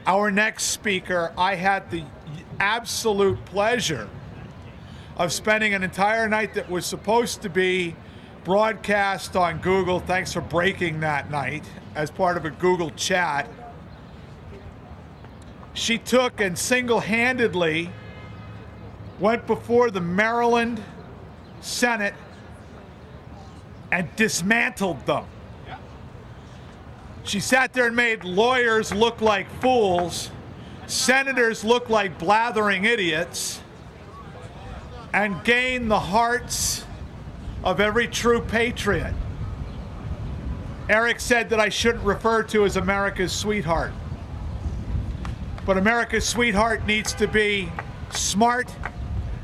Our next speaker, I had the absolute pleasure of spending an entire night that was supposed to be broadcast on Google. Thanks for breaking that night as part of a Google chat. She took and single-handedly went before the Maryland Senate and dismantled them. She sat there and made lawyers look like fools, senators look like blathering idiots, and gained the hearts of every true patriot. Eric said that I shouldn't refer to as America's sweetheart. But America's sweetheart needs to be smart,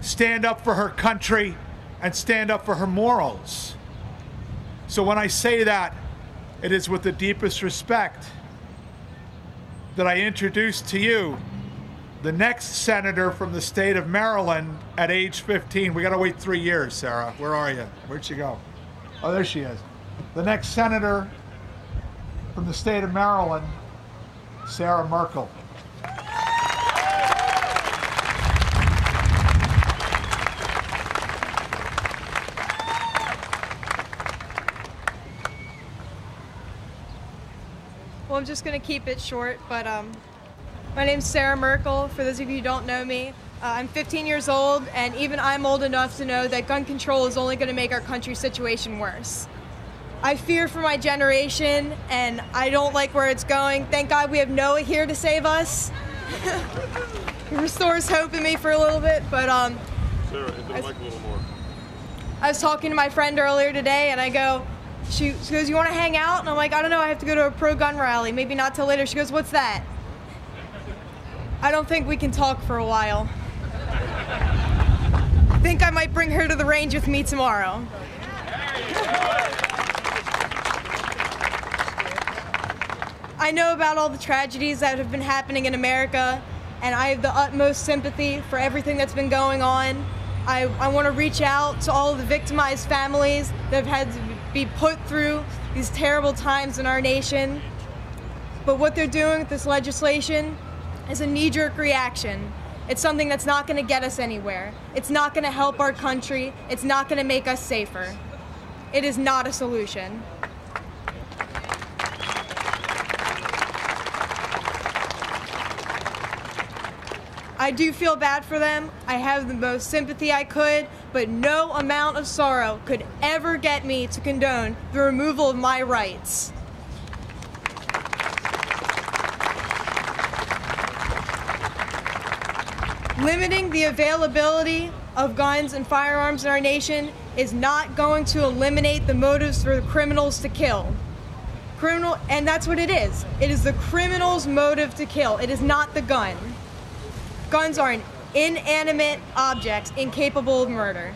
stand up for her country, and stand up for her morals. So when I say that, it is with the deepest respect that I introduce to you the next senator from the state of Maryland at age 15. We gotta wait 3 years, Sarah. Where are you? Where'd she go? Oh, there she is. The next senator from the state of Maryland, Sarah Merkle. Well, I'm just going to keep it short, but my name's Sarah Merkle. For those of you who don't know me, I'm 15 years old, and even I'm old enough to know that gun control is only going to make our country's situation worse. I fear for my generation, and I don't like where it's going. Thank God we have Noah here to save us. He restores hope in me for a little bit, but Sarah, hit the mic a little more. I was talking to my friend earlier today, and I go, she goes, "You want to hang out?" And I'm like, "I don't know, I have to go to a pro-gun rally, maybe not till later." She goes, "What's that?" I don't think we can talk for a while. I think I might bring her to the range with me tomorrow. I know about all the tragedies that have been happening in America, and I have the utmost sympathy for everything that's been going on. I want to reach out to all of the victimized families that have had to be put through these terrible times in our nation. But what they're doing with this legislation is a knee-jerk reaction. It's something that's not going to get us anywhere. It's not going to help our country. It's not going to make us safer. It is not a solution. I do feel bad for them. I have the most sympathy I could, but no amount of sorrow could ever get me to condone the removal of my rights. Limiting the availability of guns and firearms in our nation is not going to eliminate the motives for the criminals to kill. And that's what it is. It is the criminal's motive to kill. It is not the gun. Guns are inanimate objects incapable of murder.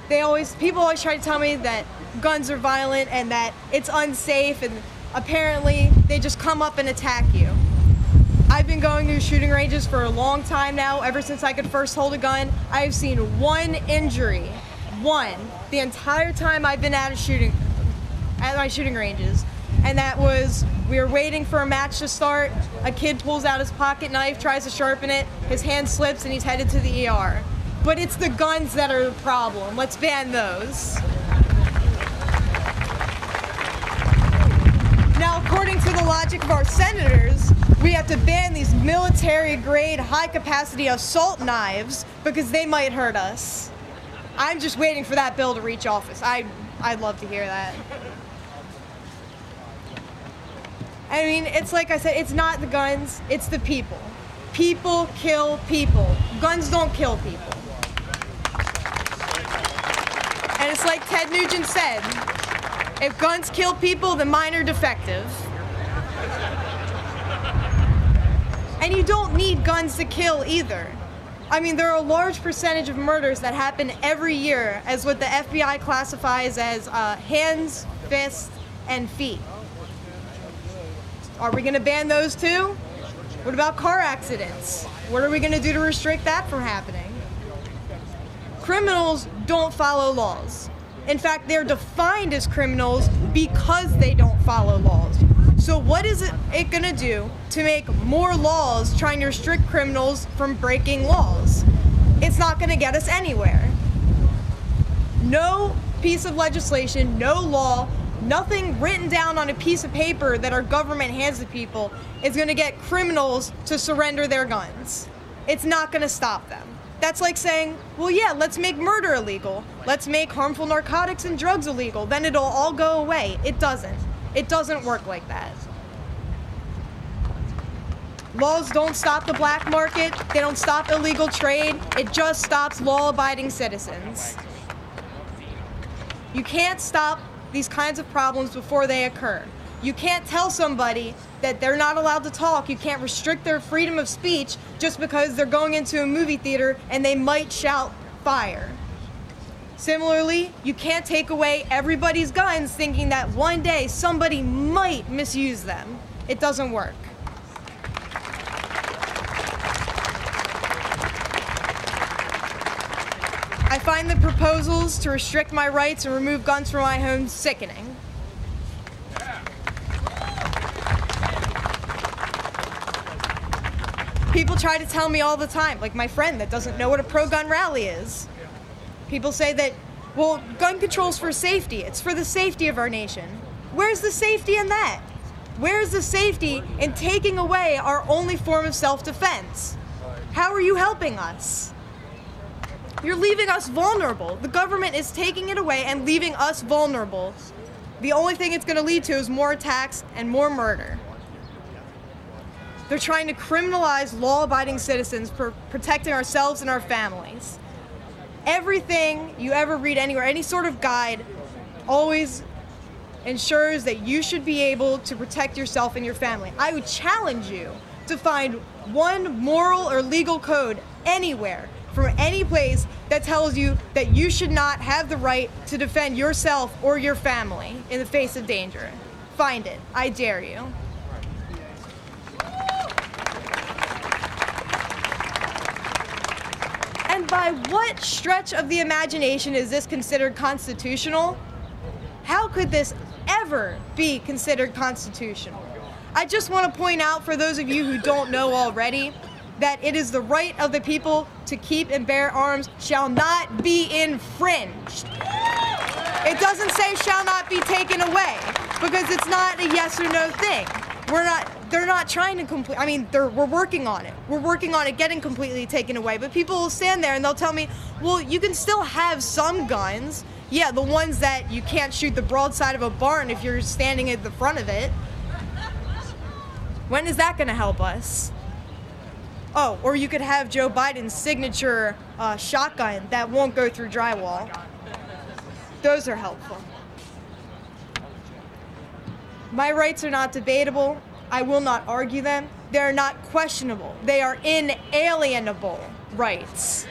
People always try to tell me that guns are violent and that it's unsafe, and apparently they just come up and attack you. I've been going to shooting ranges for a long time now, ever since I could first hold a gun. I have seen one injury, the entire time I've been at my shooting ranges. And that was, we were waiting for a match to start, a kid pulls out his pocket knife, tries to sharpen it, his hand slips, and he's headed to the ER. But it's the guns that are the problem. Let's ban those. Now, according to the logic of our senators, we have to ban these military-grade, high-capacity assault knives because they might hurt us. I'm just waiting for that bill to reach office. I'd love to hear that. I mean, it's like I said, it's not the guns, it's the people. People kill people. Guns don't kill people. And it's like Ted Nugent said, if guns kill people, then mine are defective. And you don't need guns to kill either. I mean, there are a large percentage of murders that happen every year as what the FBI classifies as hands, fists, and feet. Are we going to ban those too? What about car accidents? What are we going to do to restrict that from happening? Criminals don't follow laws. In fact, they're defined as criminals because they don't follow laws. So what is it going to do to make more laws trying to restrict criminals from breaking laws? It's not going to get us anywhere. No piece of legislation, no law, nothing written down on a piece of paper that our government hands to people is going to get criminals to surrender their guns. It's not going to stop them. That's like saying, well, yeah, let's make murder illegal. Let's make harmful narcotics and drugs illegal. Then it'll all go away. It doesn't. It doesn't work like that. Laws don't stop the black market. They don't stop illegal trade. It just stops law-abiding citizens. You can't stop these kinds of problems before they occur. You can't tell somebody that they're not allowed to talk. You can't restrict their freedom of speech just because they're going into a movie theater and they might shout fire. Similarly, you can't take away everybody's guns thinking that one day somebody might misuse them. It doesn't work. I find the proposals to restrict my rights and remove guns from my home sickening. People try to tell me all the time, like my friend that doesn't know what a pro-gun rally is. People say that, well, gun control's for safety. It's for the safety of our nation. Where's the safety in that? Where's the safety in taking away our only form of self-defense? How are you helping us? You're leaving us vulnerable. The government is taking it away and leaving us vulnerable. The only thing it's going to lead to is more attacks and more murder. They're trying to criminalize law-abiding citizens for protecting ourselves and our families. Everything you ever read anywhere, any sort of guide, always ensures that you should be able to protect yourself and your family. I would challenge you to find one moral or legal code anywhere, from any place, that tells you that you should not have the right to defend yourself or your family in the face of danger. Find it. I dare you. And by what stretch of the imagination is this considered constitutional? How could this ever be considered constitutional? I just want to point out, for those of you who don't know already, that it is the right of the people to keep and bear arms shall not be infringed. It doesn't say shall not be taken away, because it's not a yes or no thing. They're not trying to we're working on it. We're working on it getting completely taken away, but people will stand there and they'll tell me, well, you can still have some guns. Yeah, the ones that you can't shoot the broadside of a barn if you're standing at the front of it. When is that gonna help us? Oh, or you could have Joe Biden's signature shotgun that won't go through drywall. Those are helpful. My rights are not debatable. I will not argue them. They are not questionable. They are inalienable rights.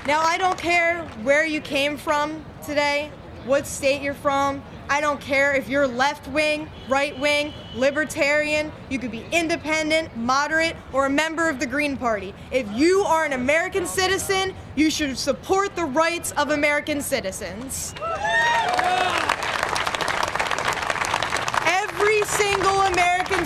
Now, I don't care where you came from today, what state you're from. I don't care if you're left-wing, right-wing, libertarian. You could be independent, moderate, or a member of the Green Party. If you are an American citizen, you should support the rights of American citizens. Every single American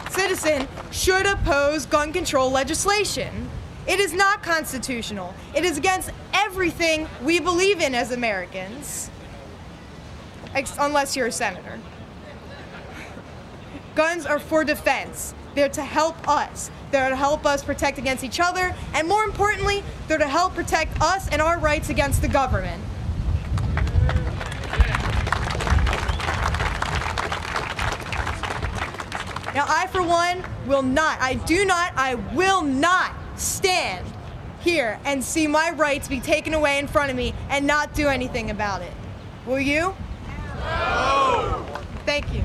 citizen should oppose gun control legislation. It is not constitutional. It is against everything we believe in as Americans. Unless you're a senator. Guns are for defense. They're to help us. They're to help us protect against each other, and more importantly, they're to help protect us and our rights against the government. Now, I, for one, will not stand here and see my rights be taken away in front of me and not do anything about it. Will you? No! Thank you.